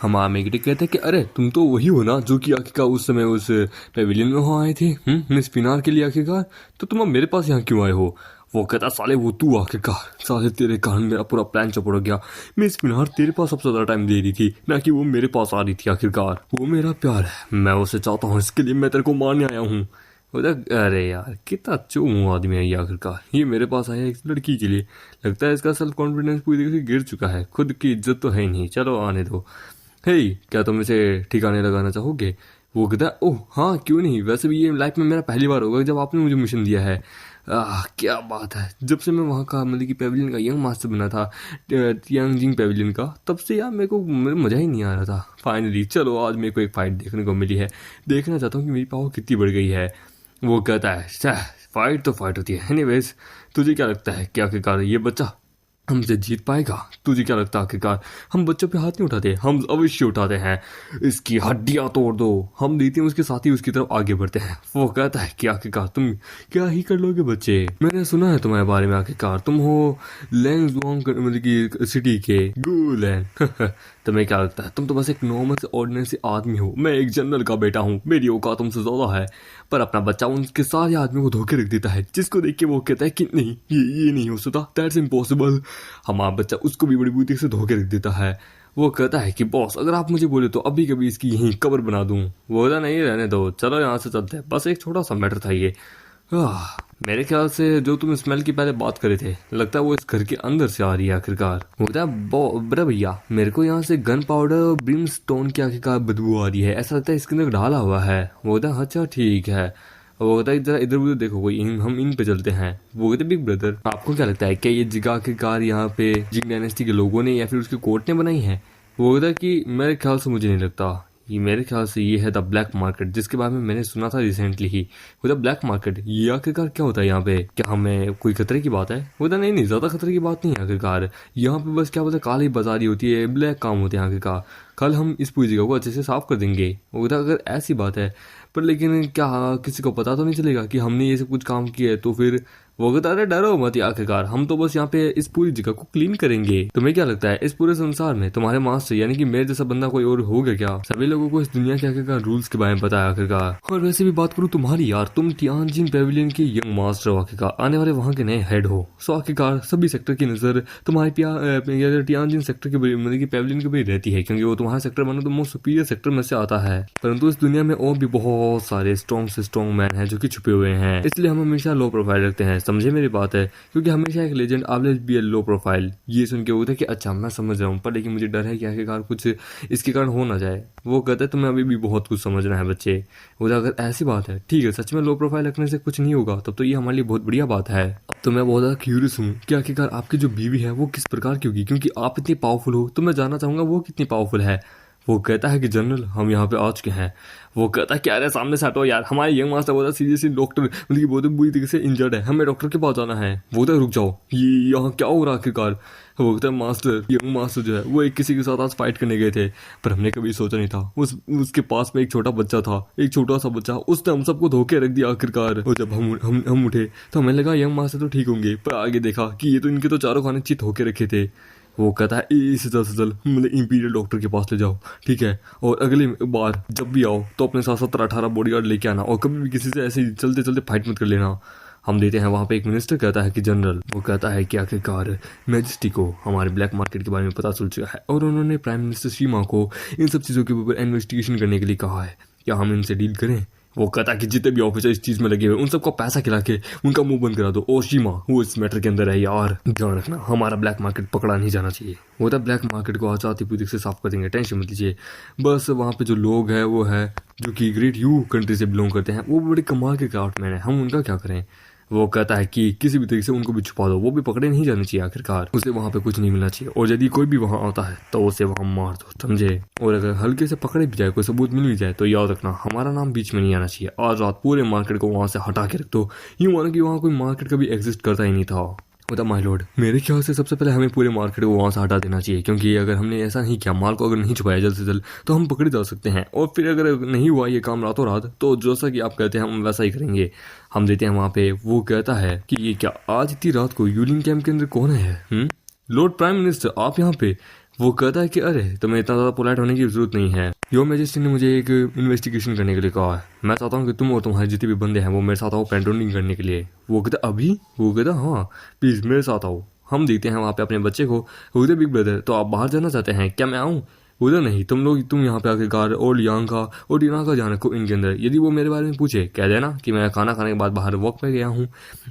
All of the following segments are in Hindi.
हमारा मेगटी कहते कि अरे तुम तो वही हो ना जो कि आखिरकार उस समय उस पेविलियन में हो आए थे मिस पिनार के लिए आखिरकार। तो तुम अब मेरे पास यहाँ क्यों आए हो? वो कहता साले वो तू आखिरकार, साले तेरे कारण मेरा पूरा प्लान चौपड़ गया। मिस पिनार तेरे पास सबसे ज्यादा टाइम दे रही थी ना कि वो मेरे पास आ रही थी। आखिरकार वो मेरा प्यार है, मैं उसे चाहता हूँ, इसके लिए मैं तेरे को मारने आया हूँ। अरे यार कितना चुम आदमी है ये। आखिरकार ये मेरे पास आया एक लड़की के लिए। लगता है इसका सेल्फ कॉन्फिडेंस पूरी तरीके से गिर चुका है, खुद की इज्जत तो है ही नहीं। चलो आने दो। हे क्या तुम इसे ठिकाने लगाना चाहोगे? वो कहता है ओह हाँ क्यों नहीं, वैसे भी ये लाइफ में मेरा पहली बार होगा जब आपने मुझे मिशन दिया है। क्या बात है, जब से मैं वहाँ का मतलब कि पेविलियन का यंग मास्टर बना था, यंग जिंग पेविलियन का, तब से यार मेरे को मज़ा ही नहीं आ रहा था। फाइनली चलो आज मेरे को एक फाइट देखने को मिली है, देखना चाहता हूँ कि मेरी पावर कितनी बढ़ गई है। वो कहता है फाइट तो फाइट होती है। एनीवेज तुझे क्या लगता है कि आखिरकार ये बच्चा हमसे जीत पाएगा? तुझे क्या लगता है आखिरकार हम बच्चों पे हाथ नहीं उठाते, हम अवश्य उठाते हैं। इसकी हड्डियां तोड़ दो, हम देते हैं उसके साथ ही उसकी तरफ आगे बढ़ते हैं। वो कहता है कि आखिरकार तुम क्या ही कर लोगे बच्चे, मैंने सुना है तुम्हारे बारे में, आखिरकार तुम हो लैंगजोंग मतलब की सिटी के गुलैन। तुम्हें क्या लगता है तुम तो बस एक नॉर्मल से ऑर्डिनरी से आदमी हो, मैं एक जनरल का बेटा हूँ, मेरी औकात तुमसे ज्यादा है। पर अपना बच्चा उनके सारे आदमियों को धोखे रख देता है, जिसको देख के वो कहता है कि नहीं ये नहीं हो सकता, दैट्स इम्पॉसिबल। हमारा बच्चा उसको भी बड़ी बुद्धि से धोखे रख देता है। वो कहता है कि बॉस अगर आप मुझे बोले तो अभी कभी इसकी यहीं कब्र बना दूं। वो बोला नहीं रहने दो, चलो यहाँ से चलते हैं, बस एक छोटा सा मैटर था ये। मेरे ख्याल से जो तुम स्मेल की पहले बात करे थे, लगता है वो इस घर के अंदर से आ रही है आखिरकार। होता है बड़ा भैया मेरे को यहाँ से गन पाउडर और ब्रिमस्टोन की आखिरकार बदबू आ रही है, ऐसा लगता है इसके अंदर डाला हुआ है। वो होता है अच्छा ठीक है। वो कहता है जरा इधर उधर देखो कोई हम इन पे चलते हैं। वो कहते बिग ब्रदर आपको क्या लगता है क्या ये जगह आखिरकार यहाँ पे जिंग डायनेस्टी के लोगों ने या फिर उसके कोर्ट ने बनाई है? वो कहता है कि मेरे ख्याल से मुझे नहीं लगता, ये मेरे ख्याल से ये है द ब्लैक मार्केट, जिसके बारे में मैंने सुना था रिसेंटली ही। वो द ब्लैक मार्केट ये आखिरकार क्या होता है यहाँ पे? क्या हमें कोई खतरे की बात है? वो तो नहीं ज्यादा खतरे की बात नहीं है आखिरकार। यहाँ पे बस क्या बोलते हैं काली बाजारी होती है, ब्लैक काम होते हैं आखिरकार। कल हम इस पूरी जगह को अच्छे से साफ कर देंगे। वो तो अगर ऐसी बात है, पर लेकिन क्या किसी को पता तो नहीं चलेगा कि हमने ये सब कुछ काम किया है? तो फिर वो कहता अरे डरो मत आखिरकार हम तो बस यहाँ पे इस पूरी जगह को क्लीन करेंगे। तुम्हें क्या लगता है इस पूरे संसार में तुम्हारे मास्टर यानी कि मेरे जैसा बंदा कोई और होगा क्या? सभी लोगों को इस दुनिया के आखिरकार रूल्स के बारे में पता है आखिरकार। और वैसे भी बात करूँ तुम्हारी यार, तुम टियानजिन पेविलियन के यंग मास्टर हो, आखिरकार आने वाले वहाँ के नए हेड हो। सो आखिरकार सभी सेक्टर की नजर तुम्हारे टियानजिन सेक्टर के मतलब की पेविलियन के भी रहती है, क्योंकि वो तुम्हारा सेक्टर मानो तो मोस्ट सुपीरियर सेक्टर में से आता है। परंतु इस दुनिया में और भी बहुत सारे स्ट्रॉन्ग से स्ट्रॉन्ग मैन है जो कि छुपे हुए हैं, इसलिए हम हमेशा लो प्रोफाइल रखते हैं। समझे मेरी बात है? क्योंकि हमेशा एक legend always be A low profile. ये सुन के होता है कि अच्छा मैं समझ रहा हूँ, पर लेकिन मुझे डर है कि आखिरकार कुछ इसके कारण हो ना जाए। वो कहता है तुम्हें अभी भी बहुत कुछ समझना है बच्चे। वो अगर ऐसी बात है ठीक है, सच में लो प्रोफाइल रखने से कुछ नहीं होगा तब तो ये हमारे लिए बहुत बढ़िया बात है। अब तो मैं बहुत ज्यादा क्यूरियस हूँ कि आखिरकार आपकी जो बीवी है वो किस प्रकार की होगी, क्योंकि आप इतनी पावरफुल हो तो मैं जानना चाहूंगा वो कितनी पावरफुल है। वो कहता है कि जनरल हम यहाँ पे आ चुके हैं। वो कहता है क्या अरे सामने से हटो यार, हमारे यंग मास्टर बोला सीरियसली डॉक्टर मतलब कि बहुत बुरी तरीके से इंजर्ड है, हमें डॉक्टर के पास जाना है। वो तो रुक जाओ, ये यहाँ क्या हो रहा है आखिरकार? वो कहता है मास्टर यंग मास्टर जो है वो एक किसी के साथ आज फाइट करने गए थे, पर हमने कभी सोचा नहीं था उसके पास में एक छोटा बच्चा था, एक छोटा सा बच्चा, उसने हम सबको धोखे रख दिया आखिरकार। और जब हम उठे तो हमें लगा यंग मास्टर तो ठीक होंगे, पर आगे देखा कि ये तो इनके तो चारों खाने चित होके रखे थे। वो कहता है इस चल मतलब इंपीरियल डॉक्टर के पास ले जाओ ठीक है, और अगली बार जब भी आओ तो अपने साथ 17-18 बॉडीगार्ड लेके आना, और कभी भी किसी से ऐसे चलते चलते फाइट मत कर लेना। हम देते हैं वहाँ पे एक मिनिस्टर कहता है कि जनरल, वो कहता है कि आखिरकार मैजेस्टी को हमारे ब्लैक मार्केट के बारे में पता चल चुका है और उन्होंने प्राइम मिनिस्टर शीमा को इन सब चीज़ों के ऊपर इन्वेस्टिगेशन करने के लिए कहा है, क्या हम इनसे डील करें? वो कहता है कि जितने भी ऑफिसर इस चीज में लगे हुए उन सबको पैसा खिला के उनका मुंह बंद करा दो। और शीमा वो इस मैटर के अंदर है यार, ध्यान रखना हमारा ब्लैक मार्केट पकड़ा नहीं जाना चाहिए। वो तो ब्लैक मार्केट को आज आती पूरी से साफ कर देंगे, टेंशन मत लीजिए। बस वहाँ पे जो लोग हैं वो है जो कि ग्रेट यू कंट्री से बिलोंग करते हैं, वो बड़े कमाल के क्राफ्टमैन है, हम उनका क्या करें? वो कहता है कि किसी भी तरीके से उनको भी छुपा दो, वो भी पकड़े नहीं जाने चाहिए, आखिरकार उसे वहाँ पे कुछ नहीं मिलना चाहिए, और यदि कोई भी वहाँ आता है तो उसे वहाँ मार दो, समझे? और अगर हल्के से पकड़े भी जाए, कोई सबूत मिल भी जाए, तो याद रखना हमारा नाम बीच में नहीं आना चाहिए। आज रात पूरे मार्केट को वहाँ से हटा के रख दो, यूँ मानो कि वहाँ कोई मार्केट कभी एग्जिस्ट करता ही नहीं था। होता माय लॉर्ड, मेरे ख्याल से सबसे पहले हमें पूरे मार्केट को वहाँ से हटा देना चाहिए, क्योंकि अगर हमने ऐसा नहीं किया, माल को अगर नहीं छुपाया जल्द से जल्द, तो हम पकड़े जा सकते हैं। और फिर अगर नहीं हुआ ये काम रातों रात, तो जैसा कि आप कहते हैं हम वैसा ही करेंगे। हम देते हैं वहाँ पे। वो कहता है कि ये क्या आज इतनी रात को यूलिंग कैंप के अंदर कौन है? लॉर्ड प्राइम मिनिस्टर आप यहाँ पे? वो कहता है कि अरे तुम्हें इतना ज़्यादा पोलाइट होने की जरूरत नहीं है। योर मैजेस्टी ने मुझे एक इन्वेस्टिगेशन करने के लिए कहा है। मैं चाहता हूँ कि तुम और तुम्हारे जितने भी बंदे हैं वो मेरे साथ आओ पेट्रोलिंग करने के लिए। वो कहता अभी? वो कहता हाँ प्लीज़ मेरे साथ आओ, हम देखते हैं वहाँ पे अपने बच्चे को। वो कहते बिग ब्रदर तो आप बाहर जाना चाहते हैं क्या, मैं आऊँ? उधर नहीं, तुम यहाँ पे आखिरकार और लियांग का और डीना का ध्यान रखो इनके अंदर। यदि वो मेरे बारे में पूछे कह देना कि मैं खाना खाने के बाद बाहर वॉक पे गया हूँ।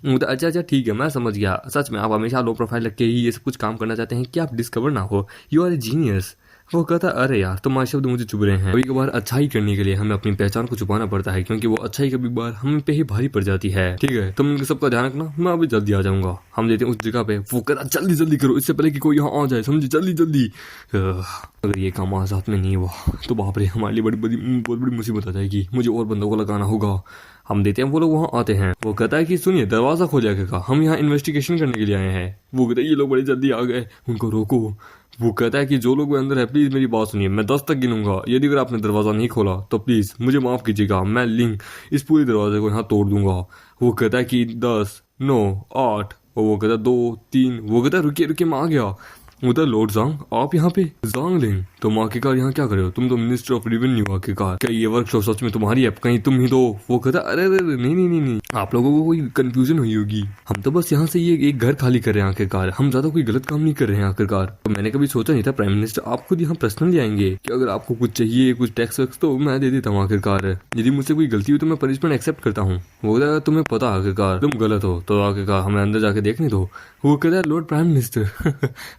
तो अच्छा अच्छा ठीक है मैं समझ गया, सच में आप हमेशा लो प्रोफाइल रख के ही ये सब कुछ काम करना चाहते हैं कि आप डिस्कवर ना हो। You are a genius. वो कहता अरे यार तुम्हारे शब्द मुझे चुभ रहे हैं। कभी कभार अच्छाई करने के लिए हमें अपनी पहचान को छुपाना पड़ता है, क्योंकि वो अच्छाई कभी बार हम पे ही भारी पड़ जाती है। ठीक है तुम इनके सबका ध्यान रखना, मैं अभी जल्दी आ जाऊंगा, हम देते हैं उस जगह पे। वो कहता जल्दी जल्दी करो इससे पहले कि कोई यहाँ आ जाए, समझे, जल्दी जल्दी। अगर ये काम आज रात में नहीं हुआ तो बाप रे हमारे लिए बहुत बड़ी मुसीबत आ जाएगी, मुझे और बंदों को लगाना होगा। हम देते हैं वो लोग वहाँ आते हैं। वो कहता है कि सुनिए दरवाजा खोल जाएगा, हम यहाँ इन्वेस्टिगेशन करने के लिए आए हैं। वो कहता है ये लोग बड़ी जल्दी आ गए, उनको रोको। वो कहता है कि जो लोग अंदर है प्लीज मेरी बात सुनिए, मैं 10 तक गिनूंगा, यदि अगर आपने दरवाजा नहीं खोला तो प्लीज मुझे माफ कीजिएगा, मैं लिंक इस पूरे दरवाजे को यहाँ तोड़ दूंगा। वो कहता है कि 10, 9, 8। और वो कहता है 2, 3। वो कहता है रुकिए रुकिए मैं आ गया। उधर लॉर्ड ज़ांग आप यहाँ पे? ज़ांग लिंग तुम आखिरकार यहाँ क्या कर रहे हो? तुम तो मिनिस्टर ऑफ रेवेन्यू आखिरकार, क्या ये वर्कशॉप सच में तुम्हारी है? कहीं तुम ही तो। वो कहता अरे अरे नहीं नहीं नहीं नहीं, आप लोगों को कोई कंफ्यूजन हुई होगी, हम तो बस यहाँ से ये एक घर खाली कर रहे हैं आखिरकार, हम ज्यादा कोई गलत काम नहीं कर रहे हैं आखिरकार। तो मैंने कभी सोचा नहीं था प्राइम मिनिस्टर आप खुद यहाँ पर्सनली आएंगे, कि अगर आपको कुछ चाहिए कुछ टैक्स वैक्स तो मैं दे देता हूँ आखिरकार, यदि मुझसे कोई गलती हुई तो मैं पनिशमेंट एक्सेप्ट करता हूँ। वो कहता तुम्हें पता आखिरकार तुम गलत हो तो आखिरकार हमें अंदर जाके देखने दो। वो कहता है लॉर्ड प्राइम मिनिस्टर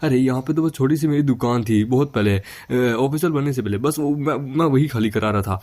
अरे यहाँ पे तो बस छोटी सी मेरी दुकान थी बहुत पहले, ऑफिसर बनने से पहले, बस वो मैं वही खाली करा रहा था,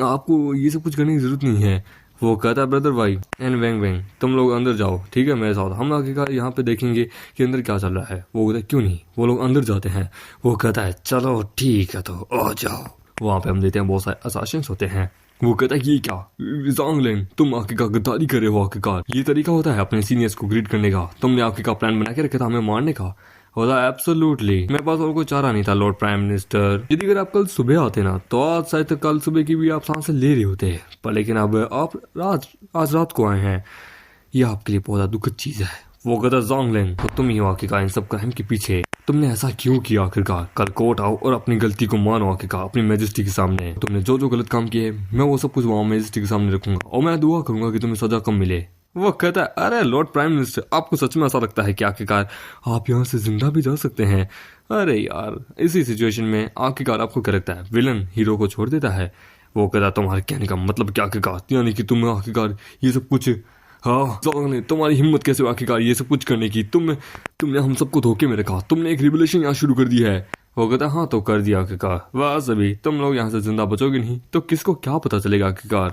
आपको ये सब कुछ करने की जरूरत नहीं है। वो कहता है ब्रदर भाई एंड वैंग वैंग तुम लोग अंदर जाओ ठीक है मेरे साथ, हम आखिरकार यहाँ पे देखेंगे कि अंदर क्या चल रहा है। वो कहता है क्यों नहीं, वो लोग अंदर जाते हैं। वो कहता है चलो ठीक है तो आ जाओ। वहाँ पे हम देते हैं बहुत सारे असासिन्स होते हैं। वो कहता है ये क्या ज़ांग लिंग तुम आखिरकार गद्दारी कर रहे हो आखिरकार, ये तरीका होता है अपने सीनियर्स को ग्रीट करने का, तुमने आखिरकार प्लान बना के रखा था हमें मारने का। होता एब्सोल्युटली मेरे पास और कोई चारा नहीं था लॉर्ड प्राइम मिनिस्टर, यदि अगर आप कल सुबह आते ना तो आज शायद तक कल सुबह की भी आप सांसें ले रहे होते, पर लेकिन अब आप आज रात को आए हैं, ये आपके लिए बहुत दुखद चीज है। वो कहता ज़ांग लिंग तो तुम ही हो आखिरकार इन सब क्राइम के पीछे, तुमने ऐसा क्यों किया आखिरकार? कल कोर्ट आओ और अपनी गलती को मानो आखिरकार अपनी मैजेस्टी के सामने, तुमने जो जो गलत काम किए मैं वो सब कुछ वहाँ मैजेस्टी के सामने रखूंगा और मैं दुआ करूंगा कि तुम्हें सजा कम मिले। वो कहता है अरे लॉर्ड प्राइम मिनिस्टर आपको सच में ऐसा लगता है कि आखिरकार आप यहाँ से जिंदा भी जा सकते हैं? अरे यार इसी सिचुएशन में आखिरकार आपको क्या लगता है विलन हीरो को छोड़ देता है? वो कहता है तुम्हारे कहने का मतलब क्या आखिरकार, यानी कि तुम आखिरकार ये सब कुछ, हाँ तुम्हारी हिम्मत कैसे आखिरकार ये सब कुछ करने की, तुमने हम सबको धोखे में रखा, तुमने एक रिवोल्यूशन यहाँ शुरू कर दी है। वो कहता हाँ तो कर दिया आखिरकार, बस अभी तुम लोग यहाँ से जिंदा बचोगे नहीं तो किसको क्या पता चलेगा आखिरकार।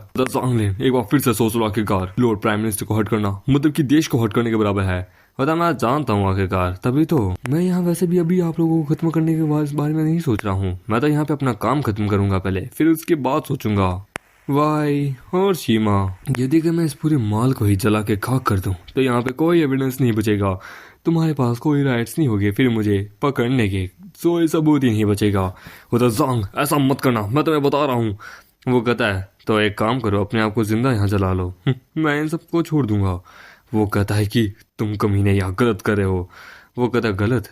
एक बार फिर से सोच लो आखिरकार, लॉर्ड प्राइम मिनिस्टर को हर्ट करना मतलब कि देश को हर्ट करने के बराबर है। पता मैं जानता हूँ आखिरकार, तभी तो मैं यहाँ वैसे भी अभी आप लोगों को खत्म करने के बारे में नहीं सोच रहा हूँ, मैं तो यहाँ पे अपना काम खत्म करूंगा पहले, फिर उसके बाद सोचूंगा। वाई और शीमा यदि कि मैं इस पूरे माल को ही जला के खाक कर दूं तो यहाँ पे कोई एविडेंस नहीं बचेगा, तुम्हारे पास कोई राइट्स नहीं होगी फिर मुझे पकड़ने के, कोई सबूत ही नहीं बचेगा। वो तो ज़ांग ऐसा मत करना मैं तुम्हें बता रहा हूँ। वो कहता है तो एक काम करो अपने आप को जिंदा यहाँ जला लो, मैं इन सबको छोड़ दूंगा। वो कहता है कि तुम कमीने यहाँ गलत कर रहे हो। वो कहता है गलत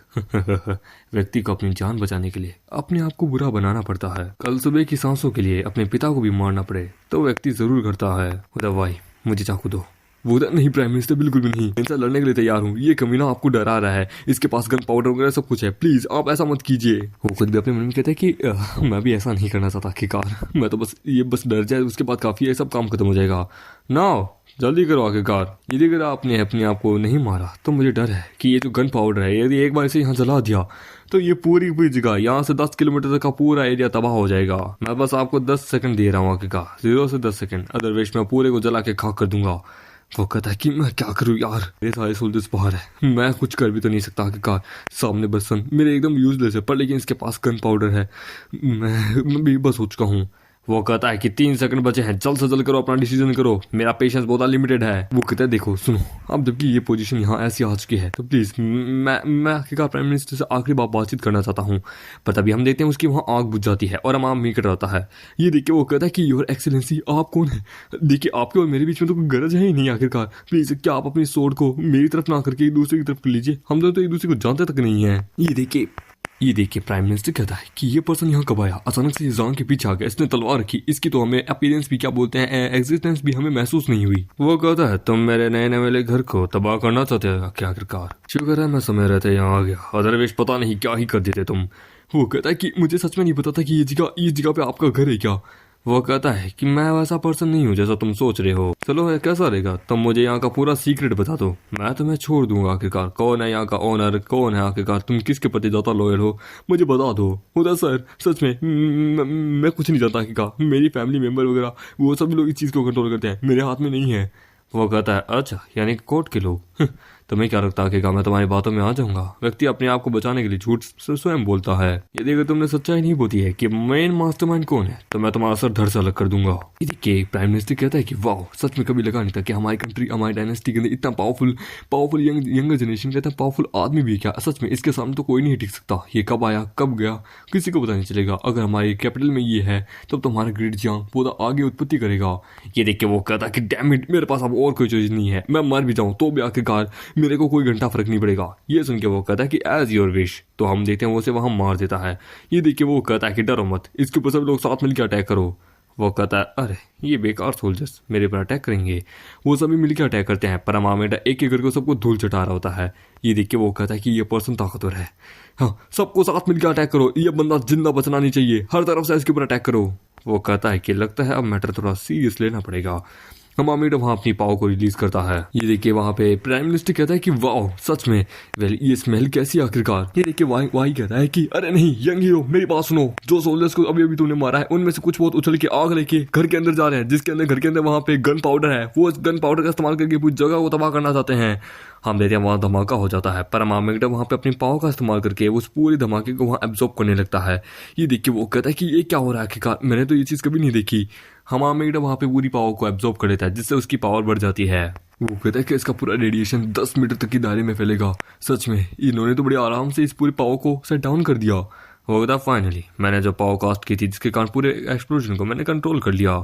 व्यक्ति को अपनी जान बचाने के लिए अपने आप को बुरा बनाना पड़ता है, कल सुबह की सांसों के लिए अपने पिता को भी मारना पड़े तो व्यक्ति जरूर करता है। वो भाई मुझे चाकू दो। वो नहीं प्राइम मिनिस्टर बिल्कुल भी नहीं, इनसे लड़ने के लिए तैयार हूँ, ये कमीना आपको डरा रहा है, इसके पास गन पाउडर वगैरह सब कुछ है, प्लीज आप ऐसा मत कीजिए। वो खुद भी अपने मन में कहते हैं कि मैं भी ऐसा नहीं करना चाहता आखिरकार, मैं तो बस डर जाए उसके बाद काफी है, सब काम खत्म हो जाएगा। ना जल्दी करो आखिरकार, यदि अगर आपने अपने आप को नहीं मारा तो मुझे डर है कि ये जो गन पाउडर है यदि एक बार इसे यहाँ जला दिया तो ये पूरी जगह यहाँ से 10 किलोमीटर तक का पूरा एरिया तबाह हो जाएगा। मैं बस आपको 10 सेकंड दे रहा हूँ आखिरकार, 0 से 10 सेकंड, अदरवाइज मैं पूरे को जला के खाक कर दूंगा। वो कहता है कि मैं क्या करूँ यार, मेरे सारे सोल्जर्स बाहर है, मैं कुछ कर भी तो नहीं सकता आखिरकार, सामने बर्सन मेरे एकदम यूजलेस है, पर लेकिन इसके पास गन पाउडर है, मैं भी बस हो चुका हूँ। वो कहता है कि 3 सेकंड बचे हैं, जल्द से जल्द करो अपना डिसीजन करो, मेरा पेशेंस बहुत लिमिटेड है। वो कहता है देखो सुनो, अब जबकि ये पोजीशन यहाँ ऐसी आ चुकी है तो प्लीज मैं आखिरकार प्राइम मिनिस्टर से आखिरी बार बातचीत करना चाहता हूँ। पर तभी हम देखते हैं उसकी वहाँ आग बुझ जाती है और अमाम मीकट रहता है। ये देखिए वो कहता है कि योर एक्सीलेंसी आप कौन है? देखिए आपके और मेरे बीच में तो कोई गरज है ही नहीं आखिरकार, प्लीज क्या आप अपनी सोर्ड को मेरी तरफ ना करके एक दूसरे की तरफ कर लीजिए, हम दोनों तो एक दूसरे को जानते तक नहीं है। ये देखिए ये देखिए प्राइम मिनिस्टर कहता है कि ये पर्सन यहाँ कब आया, अचानक से जान के पीछे आ गया, इसने तलवार रखी, इसकी तो हमें अपीयरेंस भी क्या बोलते हैं, एग्जिस्टेंस भी हमें महसूस नहीं हुई। वो कहता है तुम मेरे नए नवेले घर को तबाह करना चाहते हो क्या आखिरकार, शुक्र है मैं समय रहते यहाँ आ गया, अदरवाइज पता नहीं क्या ही कर देते तुम। वो कहता है कि मुझे सच में नहीं पता था कि ये जगह पे आपका घर है क्या। वो कहता है कि मैं वैसा पर्सन नहीं हूँ जैसा तुम सोच रहे हो, चलो है कैसा रहेगा, तुम मुझे यहाँ का पूरा सीक्रेट बता दो, मैं तुम्हें छोड़ दूंगा। आखिरकार कौन है यहाँ का ओनर, कौन है आखिरकार, तुम किसके प्रति ज्यादा लॉयल हो, मुझे बता दो। होता सर सच में मैं कुछ नहीं जानता आखिरकार, मेरी फैमिली मेंबर वगैरह वो सब लोग इस चीज़ को कंट्रोल करते हैं, मेरे हाथ में नहीं है। वो कहता है अच्छा यानी कोर्ट के लोग, तुम्हें क्या लगता है कि मैं तुम्हारी बातों में आ जाऊंगा। व्यक्ति अपने आप को बचाने के लिए झूठ स्वयं बोलता है। यदि अगर तुमने सच्चाई नहीं बोली है कि मेन मास्टरमाइंड कौन है तो मैं तुम्हारा सर धड़ से अलग कर दूंगा। ये देखिए प्राइम मिनिस्टर कहता है कि वाह सच में कभी लगा नहीं था कि हमारी कंट्री हमारी डायनेस्टी के अंदर इतना पावरफुल यंगर जनरेशन का इतना पावरफुल आदमी भी क्या, सच में इसके सामने तो कोई नहीं टिक सकता। ये कब आया कब गया किसी को पता नहीं चलेगा। अगर हमारी कैपिटल में ये है तब तो हमारा ग्रेट जियांग पौधा आगे उत्पत्ति करेगा। ये देख के वो कहता है कि डैम इट मेरे पास अब और कोई चीज नहीं है, मैं मर भी जाऊं तो भी आखिरकार मेरे को कोई घंटा फर्क नहीं पड़ेगा। ये सुन के वो कहता है कि एज योर विश, तो हम देखते हैं वो उसे वहां मार देता है। ये देख के वो कहता है कि डरो मत, इसके ऊपर सब लोग साथ मिलकर अटैक करो। वो कहता है अरे ये बेकार सोल्जर्स मेरे पर अटैक करेंगे। वो सभी मिलकर अटैक करते हैं पर अमामेडा एक एक करके सबको धूल चटा रहा होता है। ये देख के वो कहता है कि ये पर्सन ताकतवर है, हाँ सबको साथ मिलकर अटैक करो, ये बंदा जिंदा बचना नहीं चाहिए, हर तरफ से इसके ऊपर अटैक करो। वो कहता है कि लगता है अब मैटर थोड़ा सीरियस लेना पड़ेगा। हमामीडा वहां अपनी पाव को रिलीज करता है। ये देखिए वहां पे प्राइम मिनिस्टर कहता है कि वाओ सच में वेल ये स्मेल कैसी आखिरकार। ये देखिए वाई कहता है कि अरे नहीं यंग हीरो मेरी बात सुनो, जो सोल्जर्स को अभी अभी तूने मारा है उनमें से कुछ बहुत उछल के आग लेके घर के अंदर जा रहे हैं, जिसके अंदर घर के अंदर वहां पे गन पाउडर है, वो गन पाउडर का इस्तेमाल करके पूरी जगह को तबाह करना चाहते हैं। हम देखते हैं वहां धमाका हो जाता है पर हमामीडा वहां पे अपनी पाव का इस्तेमाल करके उस पूरे धमाके को वहां एब्जॉर्ब करने लगता है। ये देख के वो कहता है कि ये क्या हो रहा है आखिरकार, मैंने तो ये चीज कभी नहीं देखी। हमामीडा वहां पे पूरी पावर को एब्जॉर्ब कर लेता है जिससे उसकी पावर बढ़ जाती है। वो कहता है कि इसका पूरा रेडिएशन 10 मीटर तक की दायरे में फैलेगा। सच में इन्होंने तो बड़े आराम से इस पूरी पावर को सेट डाउन कर दिया। वो कहता फाइनली मैंने जो पावर कास्ट की थी जिसके कारण पूरे एक्सप्लोजन को मैंने कंट्रोल कर लिया।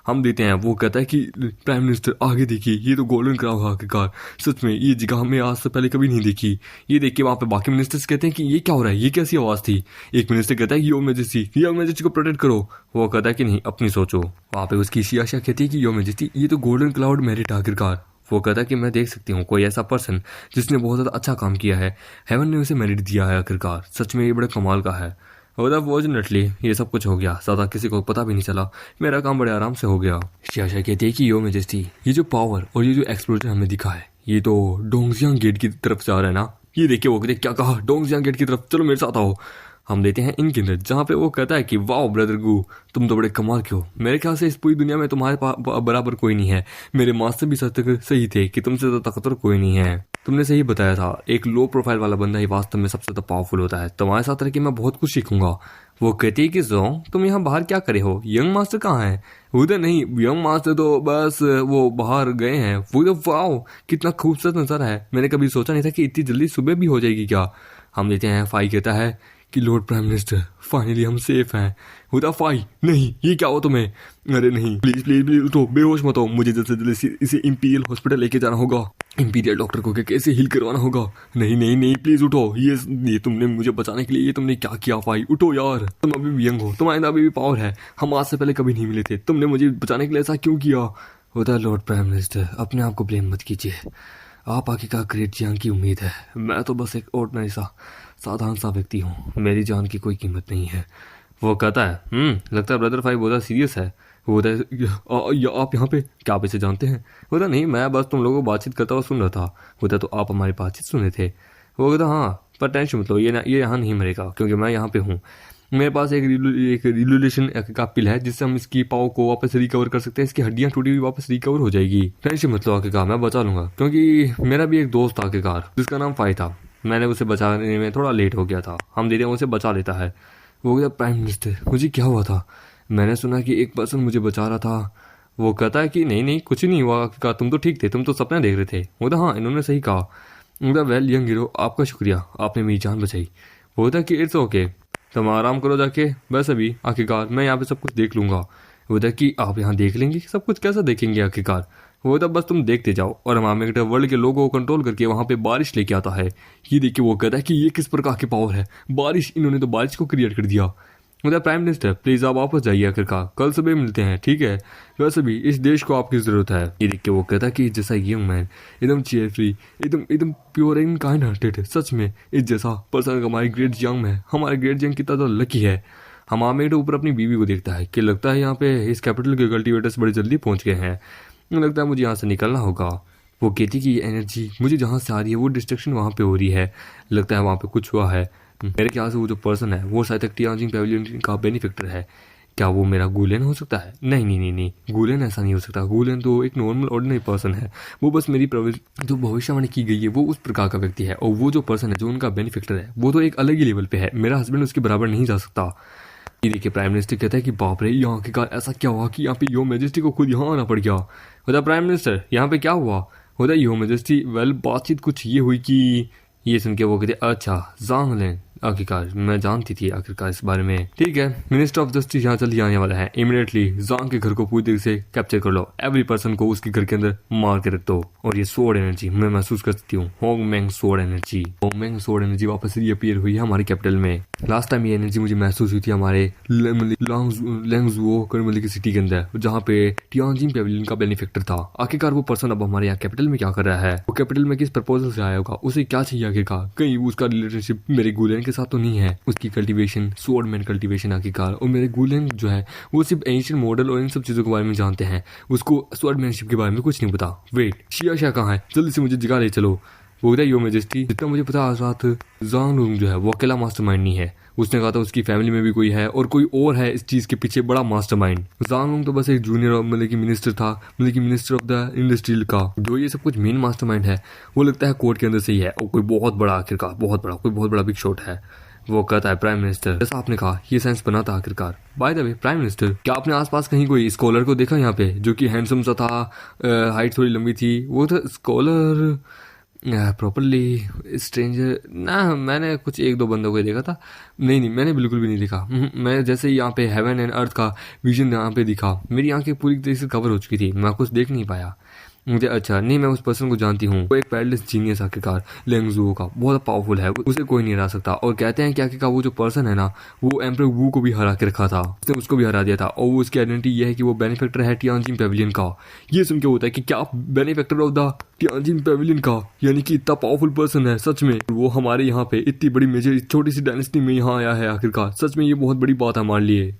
हम देते हैं वो कहता है कि प्राइम मिनिस्टर आगे देखिए ये तो गोल्डन क्राउन आखिरकार, सच में ये जगह हमें आज से पहले कभी नहीं देखी। ये देख के वहाँ पे बाकी मिनिस्टर्स कहते हैं कि ये क्या हो रहा है, ये कैसी आवाज थी। एक मिनिस्टर कहता है कि योर मैजेस्टी को प्रोटेक्ट करो। वो कहता है कि नहीं अपनी सोचो। वहाँ पे उसकी शियाशा कहती है कि योर मैजेस्टी ये तो गोल्डन क्लाउड मेरिट आखिरकार। वो कहता है कि मैं देख सकती हूँ कोई ऐसा पर्सन जिसने बहुत ज्यादा अच्छा काम किया है, हेवन ने उसे मेरिट दिया है आखिरकार, सच में ये बड़े कमाल का है। फॉर्चुनेटली ये सब कुछ हो गया, ज्यादा किसी को पता भी नहीं चला, मेरा काम बड़े आराम से हो गया। शियाशा कहती है कि योर मैजेस्टी ये जो पावर और ये जो एक्सप्लोजन हमें दिखा है ये तो डोंगजियांग गेट की तरफ से आ रहा है ना। ये देखिए वो कहते क्या कहा, डोंगजियांग गेट की तरफ, चलो मेरे साथ आओ। हम देते हैं इनके अंदर जहाँ पे वो कहता है कि वाओ ब्रदर गू तुम तो बड़े कमाल के हो, मेरे ख्याल से इस पूरी दुनिया में तुम्हारे बराबर कोई नहीं है, मेरे मास्टर भी सही थे कि तुमसे ज्यादा ताकतवर कोई नहीं है। तुमने सही बताया था, एक लो प्रोफाइल वाला बंदा ही वास्तव में सबसे ज्यादा पावरफुल होता है, तुम्हारे साथ रह के मैं बहुत कुछ सीखूंगा। वो कहती है कि जोंग तुम यहाँ बाहर क्या करे हो, यंग मास्टर कहाँ है। उधर नहीं, यंग मास्टर तो बस वो बाहर गए हैं। वो तो वाओ कितना खूबसूरत नजारा है, मैंने कभी सोचा नहीं था कि इतनी जल्दी सुबह भी हो जाएगी क्या। हम देते हैं फाई कहता है कि लॉर्ड प्राइम मिनिस्टर फाइनली हम सेफ हैं। होता फाई नहीं ये क्या हो तुम्हें, अरे नहीं प्लीज प्लीज प्लीज उठो, बेहोश मत हो, मुझे जल्द से जल्द इसे इंपीरियल हॉस्पिटल लेके जाना होगा, इंपीरियल डॉक्टर को कैसे हील करवाना होगा। नहीं नहीं नहीं प्लीज उठो, ये तुमने मुझे बचाने के लिए ये तुमने क्या किया फाई, उठो यार, तुम अभी भी यंग हो, तुम्हारे अंदर अभी भी पावर है, हम आज से पहले कभी नहीं मिले थे, तुमने मुझे बचाने के लिए ऐसा क्यों किया। होता लॉर्ड प्राइम मिनिस्टर अपने आप को ब्लेम मत कीजिए, आप आगे का ग्रेट जियांग की उम्मीद है, मैं तो बस एक ऑर्डिनरी सा साधारण सा व्यक्ति हूँ, मेरी जान की कोई कीमत नहीं है। वो कहता है लगता है ब्रदर फाइव बहुत सीरियस है। वो होता है आप यहाँ पे क्या आप इसे जानते हैं। बोला नहीं मैं बस तुम लोगों को बातचीत करता हुआ सुन रहा था। होता तो आप हमारी बातचीत सुने थे। वो कहता हाँ पर टेंशन मतलब ये यहाँ नहीं मरेगा क्योंकि मैं यहाँ पे हूँ, मेरे पास एक रिलोलेशन का पिल है जिससे हम इसकी पाव को वापस रिकवर कर सकते हैं, इसकी हड्डियां टूटी हुई वापस रिकवर हो जाएगी, टेंशन मतलब आखिरकार मैं बचा लूंगा। क्योंकि मेरा भी एक दोस्त था आखिरकार जिसका नाम फाई था, मैंने उसे बचाने में थोड़ा लेट हो गया था, हम दीदी उसे बचा लेता है। वो कहता प्राइम मिनिस्टर मुझे क्या हुआ था, मैंने सुना कि एक पर्सन मुझे बचा रहा था। वो कहता है कि नहीं कुछ नहीं हुआ आखिरकार, तुम तो ठीक थे, तुम तो सपना देख रहे थे। वो तो हाँ इन्होंने सही कहा। वेल यंग हीरो आपका शुक्रिया, आपने मेरी जान बचाई। वो था कि इट्स ओके तुम आराम करो जाके, बस अभी आखिरकार मैं यहाँ पे सब कुछ देख लूंगा। वो था कि आप यहाँ देख लेंगे सब कुछ, कैसा देखेंगे आखिरकार, वो तो बस तुम देखते जाओ। और हमामेगटा वर्ल्ड के लोगों को कंट्रोल करके वहां पे बारिश लेके आता है। ये देख के वो कहता है कि ये किस प्रकार की पावर है, बारिश, इन्होंने तो बारिश को क्रिएट कर दिया। मतलब प्राइम मिनिस्टर प्लीज आप वापस जाइए, आखिरकार कल सुबह मिलते हैं, ठीक है? वैसे भी इस देश को आपकी जरूरत है। ये देख के वो कहता है कि जैसा यंग मैन, एकदम चेयर फ्री, एकदम एकदम प्योर एंड काइंड हार्टेड, सच में इस जैसा पर्सन हमारी ग्रेट यंग है। हमारे ग्रेट यंग कितना तो लकी है। हम आमेट ऊपर अपनी बीवी को देखता है कि लगता है यहाँ पे इस कैपिटल के कल्टीवेटर्स बड़े जल्दी पहुंच गए हैं, लगता है मुझे यहाँ से निकलना होगा। वो कहती कि ये एनर्जी मुझे जहाँ से आ रही है वो डिस्ट्रक्शन वहाँ पे हो रही है, लगता है वहाँ पे कुछ हुआ है। मेरे ख्याल से वो जो पर्सन है वो शायद तक टियानजिन पैविलियन का बेनिफिक्टर है। क्या वो मेरा गुलेन हो सकता है? नहीं नहीं नहीं नहीं, गुलेन ऐसा नहीं हो सकता। गुलेन तो एक नॉर्मल ऑर्डिनरी पर्सन है। वो बस मेरी जो भविष्यवाणी की गई है वो उस प्रकार का व्यक्ति है। और वो जो पर्सन है जो उनका बेनिफिक्टर है वो तो एक अलग ही लेवल पे है। मेरा हस्बैंड उसके बराबर नहीं जा सकता। ये देखिए प्राइम मिनिस्टर कहता है कि बाप रे, यहाँ के कार ऐसा क्या हुआ कि यहाँ पे योर मैजेस्टी को खुद यहाँ आना पड़ गया। होता प्राइम मिनिस्टर यहाँ पे क्या हुआ? होता योर मैजेस्टी वेल बातचीत कुछ ये हुई कि, ये सुन के वो कहते अच्छा जांग लें, आखिरकार मैं जानती थी आखिरकार इस बारे में। ठीक है, मिनिस्टर ऑफ जस्टिस यहाँ जल्दी आने वाला है। इमीडिएटली जांग के घर को पूरी तरीके से कैप्चर कर लो। एवरी पर्सन को उसके घर के अंदर मार के रख दो। और ये सोड एनर्जी मैं महसूस कर सकती हूँ, होंगमेंग सोड एनर्जी। होंगमेंग सोड एनर्जी वापस रीअपीयर हुई है हमारी कैपिटल में। लास्ट टाइम ये एनर्जी मुझे महसूस हुई थी हमारे लैंगजुओ की सिटी के अंदर, जहाँ पे टियानजिन पैविलियन का बेनिफिक्टर था। आखिरकार वो पर्सन अब हमारे यहाँ कैपिटल में क्या कर रहा है? वो कैपिटल में किस प्रपोजल से आया होगा? उसे क्या चाहिए आखिरकार? कहीं उसका रिलेशनशिप मेरे गुलेन के साथ तो नहीं है? उसकी कल्टीवेशन, स्वॉर्डमैन कल्टीवेशन आखिरकार। और मेरे गुलेन जो है वो सिर्फ एंशिएंट मॉडल और इन सब चीजों के बारे में जानते हैं, उसको स्वॉर्डमैनशिप के बारे में कुछ नहीं पता। वेट, शिया कहाँ है? जल्दी से मुझे जगा ले चलो। वो योर मैजेस्टी, जितना मुझे पता आज रात जांग लुंग जो है वो अकेला मास्टरमाइंड नहीं है। उसने कहा था उसकी फैमिली में भी कोई है और कोई और है इस चीज के पीछे बड़ा मास्टरमाइंड। जांग लुंग तो बस एक जूनियर मतलब कि मिनिस्टर था, मतलब कि मिनिस्टर ऑफ द इंडस्ट्रियल का। जो ये सब कुछ मेन मास्टरमाइंड है वो लगता है कोर्ट के अंदर से ही है, और कोई बहुत बड़ा आखिरकार, कोई बहुत बड़ा बिग शॉट है। वो कहता है प्राइम मिनिस्टर, जैसा आपने कहा ये साइंस बना था आखिरकार। By the way prime minister, क्या आपने आसपास कहीं कोई स्कॉलर को देखा यहाँ पे जो कि हैंडसम सा था, हाइट थोड़ी लंबी थी? वो था स्कॉलर प्रॉपरली स्ट्रेंजर ना, मैंने कुछ एक दो बंदों को देखा था। नहीं, मैंने बिल्कुल भी नहीं देखा। मैं जैसे ही यहाँ पे हेवन एंड अर्थ का विजन यहाँ पे दिखा, मेरी आंखें पूरी तरीके से कवर हो चुकी थी, मैं कुछ देख नहीं पाया। मुझे अच्छा नहीं, मैं उस पर्सन को जानती हूँ, वो एक पैरलेस जीनियस आखिरकार लैंगजुओ का, बहुत पावरफुल है, उसे कोई नहीं हरा सकता। और कहते हैं कि आखिरकार वो जो पर्सन है ना वो एम्परर वू को भी हरा के रखा था, उसने उसको भी हरा दिया था। और वो उसकी आइडेंटिटी ये है कि वो बेनिफिक्टर है टियानजिन पैविलियन का। ये सुन के होता है कि क्या बेनिफिक्टर ऑफ द टियानजिन पैविलियन का, यानी कि इतना पावरफुल पर्सन है सच में। वो हमारे यहाँ पे इतनी बड़ी मेजर छोटी सी डायनेस्टी में यहाँ आया है आखिरकार, सच में ये बहुत बड़ी बात है हमारे लिए।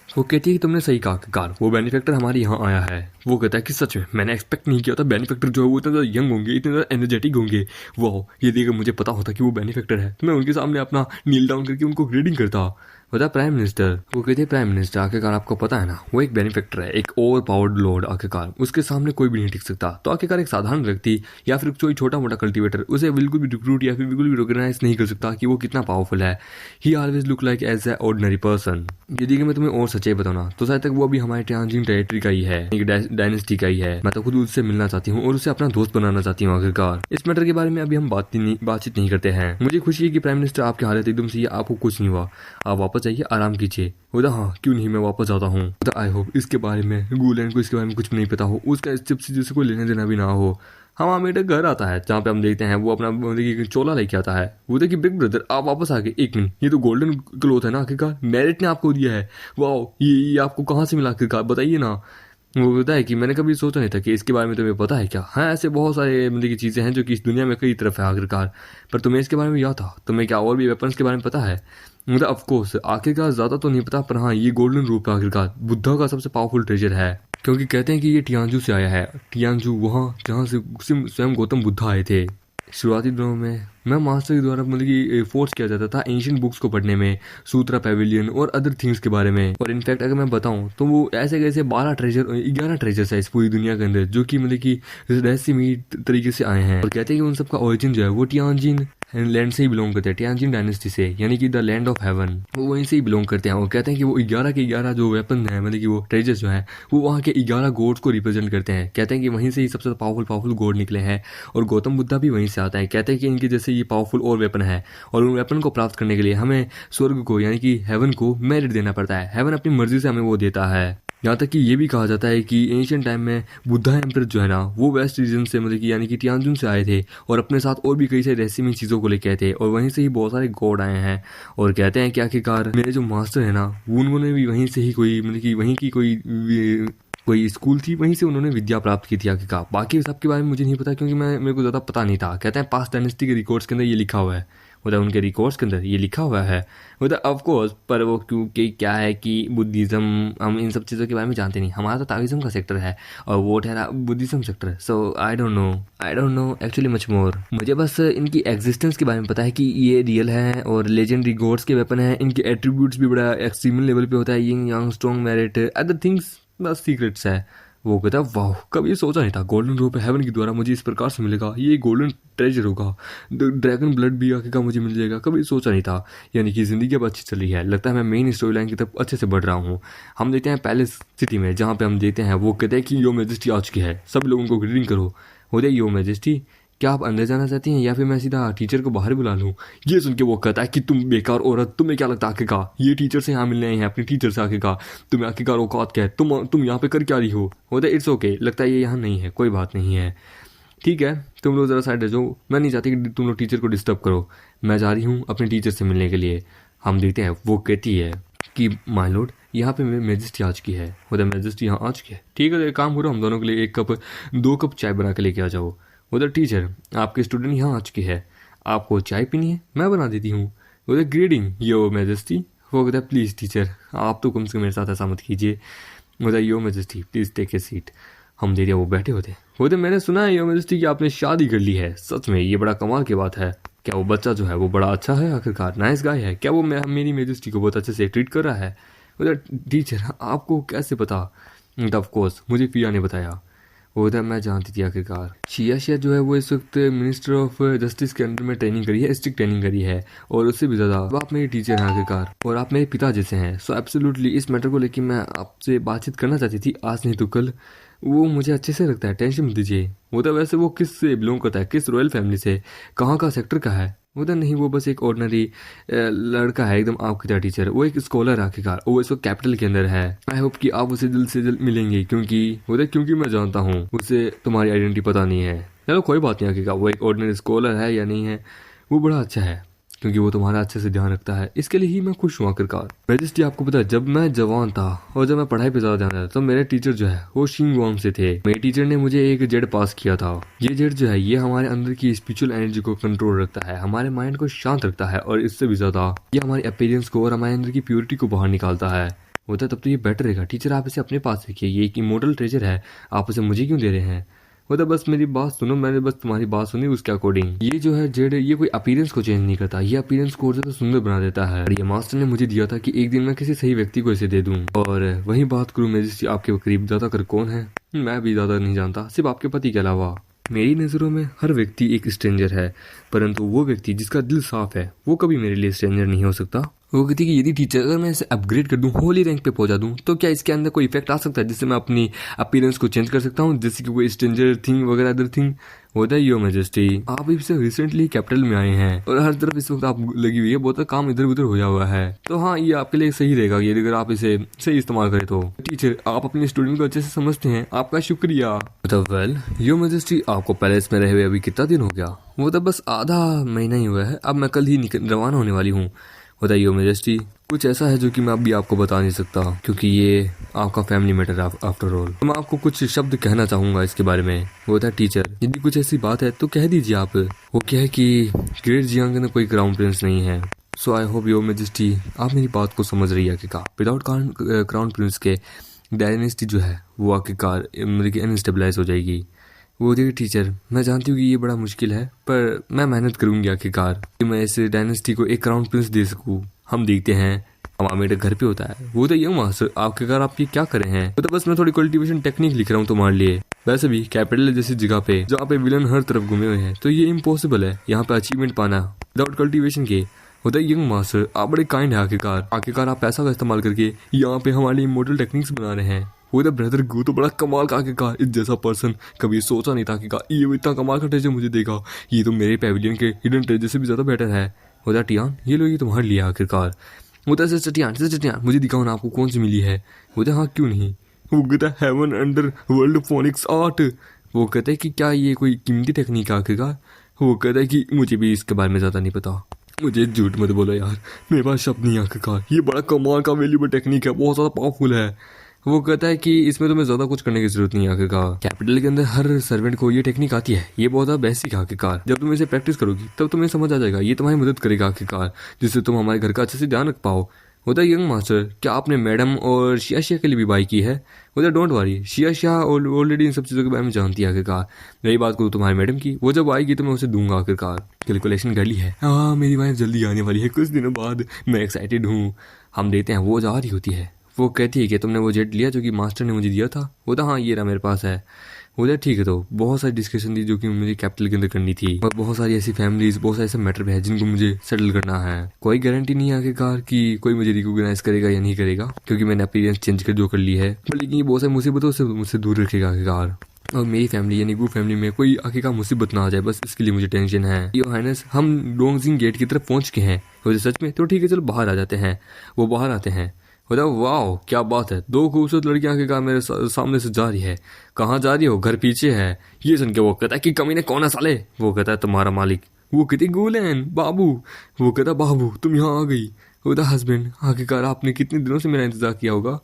वो कहती है कि तुमने सही कहा आखिरकार, वो बेनिफिक्टर हमारे यहाँ आया है। वो कहता है कि सच में मैंने एक्सपेक्ट नहीं किया था बेनिफिक्टर जो है वो इतना ज़्यादा यंग होंगे, इतने ज़्यादा एनर्जेटिक होंगे। वाह, ये देखकर मुझे पता होता कि वो बेनिफिक्टर है तो मैं उनके सामने अपना नील डाउन करके उनको ग्रेडिंग करता। बता प्राइम मिनिस्टर, वो कहते हैं प्राइम मिनिस्टर आखिरकार आपको पता है ना वो एक बेनिफिक्टर है, एक ओवर पावर्ड लॉर्ड, आखिरकार उसके सामने कोई भी नहीं टिक सकता। तो आखिरकार एक साधारण व्यक्ति या फिर कोई छोटा मोटा कल्टीवेटर उसे बिल्कुल भी रिक्रूट या फिर बिल्कुल भी रिकॉग्नाइज नहीं कर सकता कि वो कितना पावरफुल है। He always look like as a ordinary person. यदि मैं तुम्हें और सच्चाई बताऊं तो शायद तक वो अभी हमारे टियानजिन टेरिटरी का ही है, डायनेस्टी का ही है। मैं तो खुद उससे मिलना चाहती हूँ और उसे अपना दोस्त बनाना चाहती हूँ। आखिरकार इस मैटर के बारे में अभी हम बातचीत नहीं करते हैं। मुझे खुशी है कि प्राइम मिनिस्टर आपकी हालत एकदम सही है, आपको कुछ नहीं हुआ, आप वापस जाइए, आराम कीजिए। बोला हाँ क्यों नहीं, मैं वापस जाता हूँ। आई होप इसके बारे में गुलेन को इसके बारे में कुछ नहीं पता हो, उसका इस चिप से कोई लेना देना भी ना हो। हमारा मेरा घर आता है जहाँ पे हम देखते हैं वो अपना चोला लेके आता है। वो देखिए बिग ब्रदर आप वापस आ गए, एक मिनट, ये तो गोल्डन क्लोथ है ना आखिरकार, मेरिट ने आपको दिया है। वाह, ये आपको कहाँ से मिला आखिरकार बताइए ना। वो कहता है कि मैंने कभी सोचा नहीं था कि इसके बारे में तुम्हें पता है क्या। हाँ ऐसे बहुत सारे मतलब की चीज़ें हैं जो कि इस दुनिया में कई तरफ है आखिरकार, पर तुम्हें इसके बारे में याद था। तुम्हें क्या और भी वेपन्स के बारे में पता है? मतलब ऑफकोर्स आखिरकार ज़्यादा तो नहीं पता, पर हाँ ये गोल्डन रूप है आखिरकार बुद्धा का सबसे पावरफुल ट्रेजर है, क्योंकि कहते हैं कि ये टियानजू से आया है। टियानजू वहाँ जहाँ से स्वयं गौतम बुद्ध आए थे। शुरुआती दिनों में मैं मास्टर के द्वारा मतलब कि फोर्स किया जाता था एंशिएंट बुक्स को पढ़ने में, सूत्रा पैविलियन और अदर थिंग्स के बारे में। और इनफैक्ट अगर मैं बताऊं तो वो ऐसे कैसे 11 ट्रेजर्स है इस पूरी दुनिया के अंदर जो कि मतलब कि रहस्यमयी तरीके से आए हैं। और कहते हैं कि उन सब का ओरिजिन जो है वो टियानजिन लैंड से ही बिलोंग करते हैं, टियानजिन डायनेस्टी से, यानी कि द लैंड ऑफ हेवन, वो वहीं से ही बिलोंग करते हैं। और कहते हैं कि वो 11 के 11 जो वेपन है मतलब कि वो ट्रेजर्स जो है वो वहाँ के 11 गॉड्स को रिप्रेजेंट करते हैं। कहते हैं कि वहीं से ही सबसे पावरफुल गॉड निकले हैं और गौतम बुद्धा भी वहीं से आता है। कहते हैं कि इनके जैसे ये पावरफुल और वेपन है और उन वेपन को प्राप्त करने के लिए हमें स्वर्ग को यानी कि हेवन को मेरिट देना पड़ता है। हेवन अपनी मर्जी से हमें वो देता है। यहाँ तक कि ये भी कहा जाता है कि एंशियंट टाइम में बुद्धा एम्परर जो है ना वो वेस्ट रीजन से मतलब कि यानी कि तियानजुन से आए थे और अपने साथ और भी कई सारी रहस्यमय चीज़ों को लेके आए थे और वहीं से ही बहुत सारे गॉड आए हैं और कहते हैं कि आखिरकार मेरे जो मास्टर है ना उन्होंने भी वहीं से ही कोई मतलब कि वहीं की कोई स्कूल थी वहीं से उन्होंने विद्या प्राप्त की थी आखिरकार। बाकी सबके बारे में मुझे नहीं पता क्योंकि मेरे को ज़्यादा पता नहीं था। कहते हैं पास्ट डायनेस्टी के रिकॉर्ड्स के अंदर ये लिखा हुआ है, मतलब उनके रिकॉर्ड्स के अंदर ये लिखा हुआ है, मतलब ऑफ कोर्स। पर वो क्योंकि क्या है कि बुद्धिज़्म हम इन सब चीज़ों के बारे में जानते नहीं। हमारा तो ताओइज्म का सेक्टर है और वो ठहरा Buddhism sector. So I don't know actually much more. मुझे बस इनकी एग्जिस्टेंस के बारे में पता है कि ये रियल है और लेजेंडरी गॉड्स के वेपन है। इनके एट्रीब्यूट्स भी बड़ा एक्सट्रीमल लेवल पे होता है, यिंग यांग स्ट्रॉन्ग मेरिट अदर थिंग्स बस सीक्रेट्स है। वो कहता है वाह कभी सोचा नहीं था गोल्डन रोप हेवन के द्वारा मुझे इस प्रकार से मिलेगा, ये गोल्डन ट्रेजर होगा, ड्रैगन ब्लड भी आखिरकार मुझे मिल जाएगा, कभी सोचा नहीं था। यानी कि ज़िंदगी अब अच्छी चल रही है, लगता है मैं मेन स्टोरी लाइन की तरफ अच्छे से बढ़ रहा हूँ। हम देखते हैं पैलेस सिटी में जहाँ पे हम देखते हैं वो कहते हैं कि यो मैजेस्टी आ चुकी है, सब लोग उनको ग्रीटिंग करो। होते यो मैजेस्टी क्या आप अंदर जाना चाहती हैं या फिर मैं सीधा टीचर को बाहर बुला लूँ। ये सुन के वो कहता है कि तुम बेकार औरत, तुम्हें क्या लगता है आखिरकार ये टीचर से यहाँ मिलने आए हैं, अपने टीचर से आखिरकार तुम्हें आखिरकार औकात क्या है, तुम यहाँ पे कर क्या रही हो। होता है इट्स ओके, लगता है ये यहाँ नहीं है, कोई बात नहीं है, ठीक है तुम लोग ज़रा साइड रह जाओ, मैं नहीं चाहती कि तुम लोग टीचर को डिस्टर्ब करो, मैं जा रही हूँ अपने टीचर से मिलने के लिए। हम देखते हैं वो कहती है कि माय लॉर्ड यहाँ पे मैजेस्टी आ चुकी है, उधर मैजेस्टी यहाँ आ चुकी है, ठीक है तो एक काम करो हम दोनों के लिए 2 कप चाय बना के लेके आ जाओ। उधर टीचर आपके स्टूडेंट यहाँ आ चुके हैं, आपको चाय पीनी है मैं बना देती हूँ। उधर ग्रीडिंग यो मैजेस्टी। वो कहता है प्लीज़ टीचर आप तो कम से कम मेरे साथ ऐसा मत कीजिए। उधर your majesty please take a seat. हम दे दिया, वो बैठे होते। मैंने सुना है यो मैजेस्टी कि आपने शादी कर ली है, सच में ये बड़ा कमाल की बात है। क्या वो बच्चा जो है वो बड़ा अच्छा है आखिरकार, नाइस गाय है, क्या वो मेरी मैजेस्टी को बहुत अच्छे से ट्रीट कर रहा है। उधर टीचर आपको कैसे पता। ऑफ कोर्स मुझे पिया ने बताया। उधर मैं जानती थी आखिरकार शिया जो है वो इस वक्त मिनिस्टर ऑफ जस्टिस के अंडर में ट्रेनिंग करी है, स्ट्रिक्ट ट्रेनिंग करी है और उससे भी ज़्यादा आप मेरे टीचर हैं आखिरकार और आप मेरे पिता जैसे हैं। सो एब्सोल्युटली इस मैटर को लेकर मैं आपसे बातचीत करना चाहती थी, आज नहीं तो कल। वो मुझे अच्छे से लगता है, टेंशन मत दीजिए। वो तो वैसे वो किस से बिलोंग करता है, किस रॉयल फैमिली से, कहाँ का सेक्टर का है। उधर नहीं, वो बस एक ऑर्डिनरी लड़का है एकदम आपकी तरह टीचर। वो एक स्कॉलर आखिरकार, वो इस वक्त कैपिटल के अंदर है। आई होप कि आप उसे जल्द से जल्द मिलेंगे क्योंकि मैं जानता हूँ उसे तुम्हारी आइडेंटिटी पता नहीं है। चलो कोई बात नहीं, आखिरकार वो एक ऑर्डिनरी स्कॉलर है या नहीं है, वो बड़ा अच्छा है क्योंकि वो तुम्हारा अच्छे से ध्यान रखता है, इसके लिए ही मैं खुश हूँ आखिरकार। मैजेस्टी आपको पता है जब मैं जवान था और जब मैं पढ़ाई पे ज्यादा ध्यान देता तो मेरे टीचर जो है वो शिंगवाम से थे। मेरे टीचर ने मुझे एक जेड पास किया था। ये जेड जो है ये हमारे अंदर की स्पिरिचुअल एनर्जी को कंट्रोल रखता है, हमारे माइंड को शांत रखता है और इससे भी ज्यादा ये हमारी अपीयरेंस को और हमारे अंदर की प्योरिटी को बाहर निकालता है। होता तब तो ये बेटर रहेगा। टीचर आप इसे अपने पास रखिए, ये एक इमोर्टल ट्रेजर है, आप उसे मुझे क्यों दे रहे हैं। वो तो बस मेरी बात सुनो, मैंने बस तुम्हारी बात सुनी उसके अकॉर्डिंग। ये जो है जेड ये कोई अपीयरेंस को चेंज नहीं करता, ये अपीयरेंस को और ज्यादा सुंदर बना देता है। और ये मास्टर ने मुझे दिया था कि एक दिन मैं किसी सही व्यक्ति को इसे दे दूं। और वही बात करूं मैजेस्टी आपके करीब ज्यादातर कौन है, मैं भी ज्यादा नहीं जानता सिर्फ आपके पति के अलावा। मेरी नज़रों में हर व्यक्ति एक स्ट्रेंजर है, परंतु वो व्यक्ति जिसका दिल साफ है वो कभी मेरे लिए स्ट्रेंजर नहीं हो सकता। वो कहती कि यदि टीचर अगर मैं इसे अपग्रेड कर दूं, होली रैंक पे पहुंचा दूं, तो क्या इसके अंदर कोई इफेक्ट आ सकता है जिससे मैं अपनी अपीयरेंस को चेंज कर सकता हूं, जैसे कि कोई स्ट्रेंजर थिंग वगैरह अदर थिंग। होता है यो मैजेस्टी आप इससे रिसेंटली कैपिटल में आए हैं और हर तरफ इस वक्त आप लगी हुई है, बहुत काम इधर उधर हो हुआ है, तो हाँ ये आपके लिए सही रहेगा ये अगर आप इसे सही इस्तेमाल करें तो। टीचर आप अपने स्टूडेंट को अच्छे से समझते हैं, आपका शुक्रिया। वेल यो मैजेस्टी आपको पैलेस में रहे हुए अभी कितना दिन हो गया। वो तो बस आधा महीना ही हुआ है, अब मैं कल ही रवाना होने वाली हूँ। बताइए यो मैजेस्टी कुछ ऐसा है जो कि मैं अभी आपको बता नहीं सकता क्योंकि ये आपका फैमिली मैटर आफ्टर ऑल। तो मैं आपको कुछ शब्द कहना चाहूंगा इसके बारे में। वो था टीचर यदि कुछ ऐसी बात है तो कह दीजिए आप। वो क्या है कि ग्रेट जियांग में कोई क्राउन प्रिंस नहीं है। सो आई होप योर मैजेस्टी आप मेरी बात को समझ रही है कि विदाउट क्राउन प्रिंस के डायनेस्टी जो है वो आखिरकार अनस्टेबलाइज हो जाएगी। वो देखिए टीचर मैं जानती हूँ कि ये बड़ा मुश्किल है पर मैं मेहनत करूंगी आखिरकार कि मैं इस डायनेस्टी को एक क्राउन प्रिंस दे सकूँ। हम देखते हैं हमारा मेरे घर पे होता है। वो तो यंग मास्टर आपके घर आप ये क्या करे हैं। तो बस मैं थोड़ी कल्टीवेशन टेक्निक लिख रहा हूँ तुम्हारे लिए। वैसे भी कैपिटल जैसी जगह पे जहाँ पे विलन हर तरफ घूमे हुए हैं तो ये इम्पॉसिबल है यहाँ पे अचीवमेंट पाना विदाउट कल्टीवेशन के। होता है यंग मास्टर आप बड़े काइंड है आखिरकार आप पैसा का इस्तेमाल करके यहाँ पे हमारे लिए मॉडल टेक्निक्स बना रहे हैं। वो ब्रदर गो तो बड़ा कमाल का आखिरकार इस जैसा पर्सन कभी सोचा नहीं था आखिरकार ये इतना कमाल का ट्रेजर मुझे देगा। ये तो मेरे पैविलियन के हिडन ट्रेजर से भी ज्यादा बेटर है। होता टियान ये लो ये तुम्हारे लिए आखिरकार। होता सिस्टर टियान मुझे दिखाओ ना आपको कौन सी मिली है। होता हाँ क्यों नहीं। वो कहता है heaven under world phonics art. वो कहता है कि क्या ये कोई कीमती टेक्निक है आखिरकार। वो कहता है कि मुझे भी इसके बारे में ज़्यादा नहीं पता। मुझे झूठ मत बोलो यार, मेरे पास शब्द नहीं आखिरकार, ये बड़ा कमाल का वैल्यूबल टेक्निक है, बहुत ज़्यादा पावरफुल है। वो कहता है कि इसमें तुम्हें ज़्यादा कुछ करने की जरूरत नहीं है आखिरकार, कैपिटल के अंदर हर सर्वेंट को ये टेक्निक आती है, ये बहुत ज़्यादा बेसिक है आखिरकार। जब तुम इसे प्रैक्टिस करोगी तब तुम्हें समझ आ जाएगा, ये तुम्हारी मदद करेगा आखिरकार, जिससे तुम हमारे घर का अच्छे से ध्यान रख पाओ। होता यंग मास्टर, क्या आपने मैडम और शिया के लिए भी बाई की है? होता डोंट वरी, शिया ऑलरेडी इन सब चीज़ों के बारे में जानती है आखिरकार। रही बात करूँ तुम्हारी मैडम की, वो जब आएगी तो मैं उसे दूंगा आखिरकार। कैलकुलेशन कर ली है, हाँ मेरी वाइफ जल्दी आने वाली है कुछ दिनों बाद, मैं एक्साइटेड हूँ। हम देते हैं, वो जा रही होती है। वो कहती है कि तुमने वो जेट लिया जो कि मास्टर ने मुझे दिया था? होता हाँ ये रहा मेरे पास है। बोले ठीक है। तो बहुत सारी डिस्कशन थी जो कि मुझे कैपिटल के अंदर करनी थी, और बहुत सारी ऐसी फैमिलीज, बहुत सारे ऐसे मैटर भी है जिनको मुझे सेटल करना है। कोई गारंटी नहीं है आखिरकार कि कोई मुझे रिकॉग्नाइज करेगा या नहीं करेगा, क्योंकि मैंने अपीयरेंस चेंज कर ली है, लेकिन ये बहुत सारी मुसीबतों से मुझसे दूर रखेगा आखिरकार। और मेरी फैमिली यानी वो फैमिली में कोई आखिरकार मुसीबत ना आ जाए, बस इसके लिए मुझे टेंशन है। योर हाइनेस, हम डोंगजिंग गेट की तरफ पहुंच के हैं। मुझे सच में? तो ठीक है चलो बाहर आ जाते हैं। वो बाहर आते हैं। बताओ वाह क्या बात है, दो खूबसूरत लड़कियां आखिरकार मेरे सामने से जा रही है। कहाँ जा रही हो? घर पीछे है। ये सुन के वो कहता है कि कमीने कौन है साले? वो कहता है तुम्हारा मालिक। वो कहती गुलेन बाबू। वो कहता बाबू तुम यहाँ आ गई। होता हस्बैंड, आखिरकार आपने कितने दिनों से मेरा इंतजार किया होगा।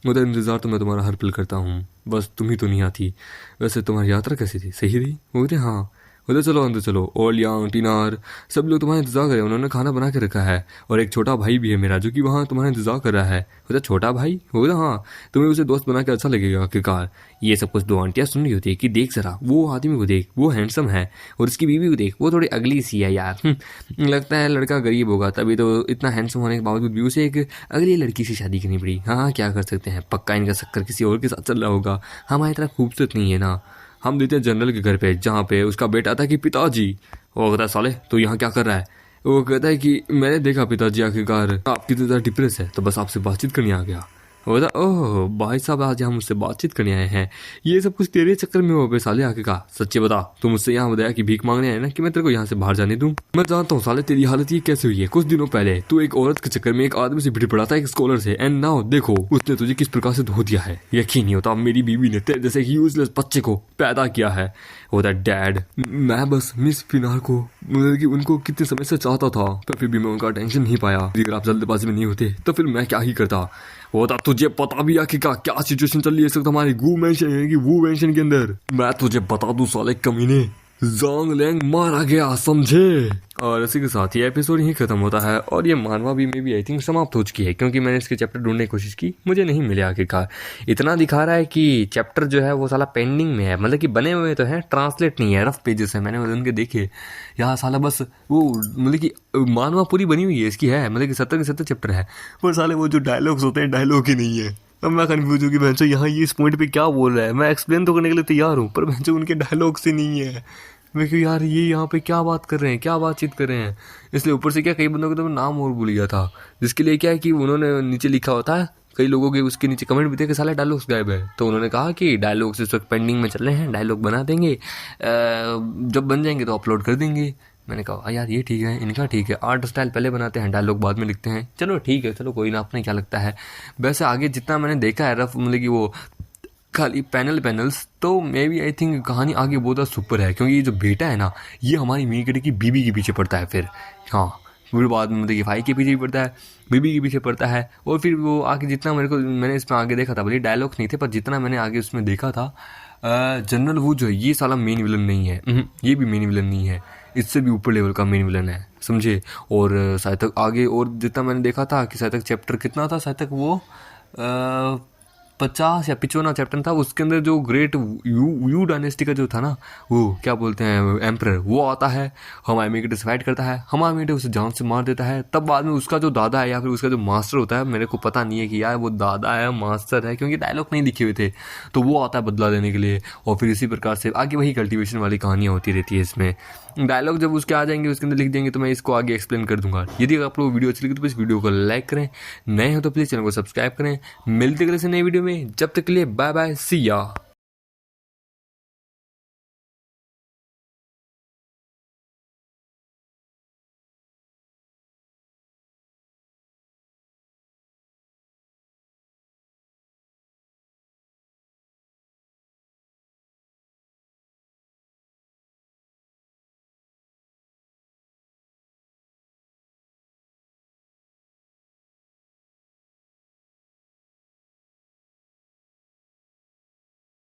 होता इंतजार तो मैं तुम्हारा हर पल करता हूँ, बस तुम ही तो नहीं आती। वैसे तुम्हारी यात्रा कैसी थी? सही रही? वो कहते हाँ। उधर चलो अंदर चलो, ओल यांग टीनार सब लोग तुम्हारा इंतजार कर रहे हैं, उन्होंने खाना बना के रखा है, और एक छोटा भाई भी है मेरा जो कि वहाँ तुम्हारा इंतजार कर रहा है। उधर छोटा भाई? होगा हाँ, तुम्हें उसे दोस्त बना के अच्छा लगेगा आखिरकार। ये सब कुछ दो आंटियाँ सुन रही होती है कि देख जरा वो आदमी को देख, वो हैंडसम है, और उसकी बीवी को देख, वो थोड़ी अगली सी है यार। लगता है लड़का गरीब होगा तभी तो इतना हैंडसम होने के बावजूद भी उसे एक अगली लड़की से शादी करनी पड़ी। हाँ क्या कर सकते हैं, पक्का इनका शक्कर किसी और के साथ चल रहा होगा, हमारी तरह खूबसूरत नहीं है ना। हम देते हैं जनरल के घर पे, जहाँ पे उसका बेटा आता है कि पिताजी। वो कहता है साले तू यहाँ क्या कर रहा है? वो कहता है कि मैंने देखा पिताजी आखिरकार आपकी तो ज़्यादा डिप्रेस है, तो बस आपसे बातचीत करने आ गया। वो कहता ओह भाई साहब आज हम मुझसे बातचीत करने आए हैं, ये सब कुछ तेरे चक्कर में हो बे साले आखिरकार। सच्चे बता, तू मुझसे यहाँ बताया कि भीख मांगने आए ना, कि मैं तेरे को यहाँ से बाहर जाने दूँ? मैं जानता हूँ साले तेरी हालत ये कैसे हुई है। कुछ दिनों पहले तू एक औरत के चक्कर में एक आदमी से भिड़ पड़ा था, एक स्कॉलर से, एंड नाउ देखो उसने तुझे किस प्रकार से धो दिया है। यकीन नहीं होता मेरी बीवी ने तेरे जैसे यूजलेस बच्चे को पैदा किया है। होता डैड, मैं बस मिस फिनार को, मतलब कि उनको कितने समय से चाहता था, पर फिर भी मैं उनका टेंशन नहीं पाया। अगर आप जल्दबाजी में नहीं होते तो फिर मैं क्या ही करता। होता तुझे पता भी आखिरकार क्या सिचुएशन चल रही है इस वक्त हमारी गू मेंशन है कि वू मेंशन के अंदर? मैं तुझे बता दूं साले कमीने, ज़ोंग लैंग मारा गया समझे। और इसी के साथ ये एपिसोड यहीं खत्म होता है, और ये मानवा भी में भी आई थिंक समाप्त हो चुकी है, क्योंकि मैंने इसके चैप्टर ढूंढने की कोशिश की, मुझे नहीं मिले आखिरकार। इतना दिखा रहा है कि चैप्टर जो है वो साला पेंडिंग में है, मतलब कि बने हुए तो हैं, ट्रांसलेट नहीं है, रफ पेजेस है, मैंने उनके देखे। यहाँ साला बस वो मतलब कि मानवा पूरी बनी हुई है इसकी, है मतलब कि 70 के 70 चैप्टर है, पर साले वो जो डायलॉग्स होते हैं डायलॉग ही नहीं है। अब मैं कन्फ्यूज हूँ कि भैंसो यहाँ ये इस पॉइंट पे क्या बोल रहा है। मैं एक्सप्लेन तो करने के लिए तैयार हूँ, पर भैंसो उनके डायलॉग से नहीं है। मैं क्यों यार ये यहाँ पे क्या बात कर रहे हैं, क्या बातचीत कर रहे हैं। इसलिए ऊपर से क्या कई बंदों को तो नाम और भूल गया था, जिसके लिए क्या है कि उन्होंने नीचे लिखा होता है, कई लोगों के उसके नीचे कमेंट भी थे कि साले डायलॉग्स गायब है। तो उन्होंने कहा कि डायलॉग्स इस वक्त पेंडिंग में चल रहे हैं, डायलॉग बना देंगे, जब बन जाएंगे तो अपलोड कर देंगे। मैंने कहा यार ये ठीक है, इनका ठीक है, आर्ट स्टाइल पहले बनाते हैं, डायलॉग बाद में लिखते हैं। चलो ठीक है, चलो कोई ना, आपने क्या लगता है। वैसे आगे जितना मैंने देखा है रफ, मतलब कि वो खाली पैनल्स, तो मे बी आई थिंक कहानी आगे बहुत ज़्यादा सुपर है, क्योंकि ये जो बेटा है ना ये हमारी मीकटे की बीबी के पीछे पड़ता है। फिर हाँ फिर बाद में मतलब कि भाई के पीछे भी पड़ता है, बीबी के पीछे पड़ता है। और फिर वो आगे जितना मैंने इसमें आगे देखा था, भले डायलॉग नहीं थे, पर जितना मैंने आगे उसमें देखा था, जनरल वो जो है ये साला मेन विलन नहीं है, ये भी मेन विलन नहीं है, इससे भी ऊपर लेवल का मेन विलन है, समझे। और शायद तक आगे और जितना मैंने देखा था कि शायद तक चैप्टर कितना था, शायद तक वो 50 या 55 चैप्टर था, उसके अंदर जो ग्रेट यू डायनेस्टी का जो था ना, वो क्या बोलते हैं एम्परर, वो आता है, हमारे मेकेट से फाइट करता है, हमारे मेकेट उसे जान से मार देता है। तब बाद में उसका जो दादा है या फिर उसका जो मास्टर होता है, मेरे को पता नहीं है कि यार वो दादा है मास्टर है, क्योंकि डायलॉग नहीं लिखे हुए थे, तो वो आता है बदला लेने के लिए। और फिर इसी प्रकार से आगे वही कल्टिवेशन वाली कहानियाँ होती रहती है। इसमें डायलॉग जब उसके आ जाएंगे उसके अंदर लिख देंगे तो मैं इसको आगे एक्सप्लेन कर दूंगा। यदि आप लोग वीडियो अच्छी लगी तो प्लीज़ वीडियो को लाइक करें, नए हो तो प्लीज़ चैनल को सब्सक्राइब करें। मिलते हैं किसी नई वीडियो में, जब तक के लिए बाय बाय, सी या।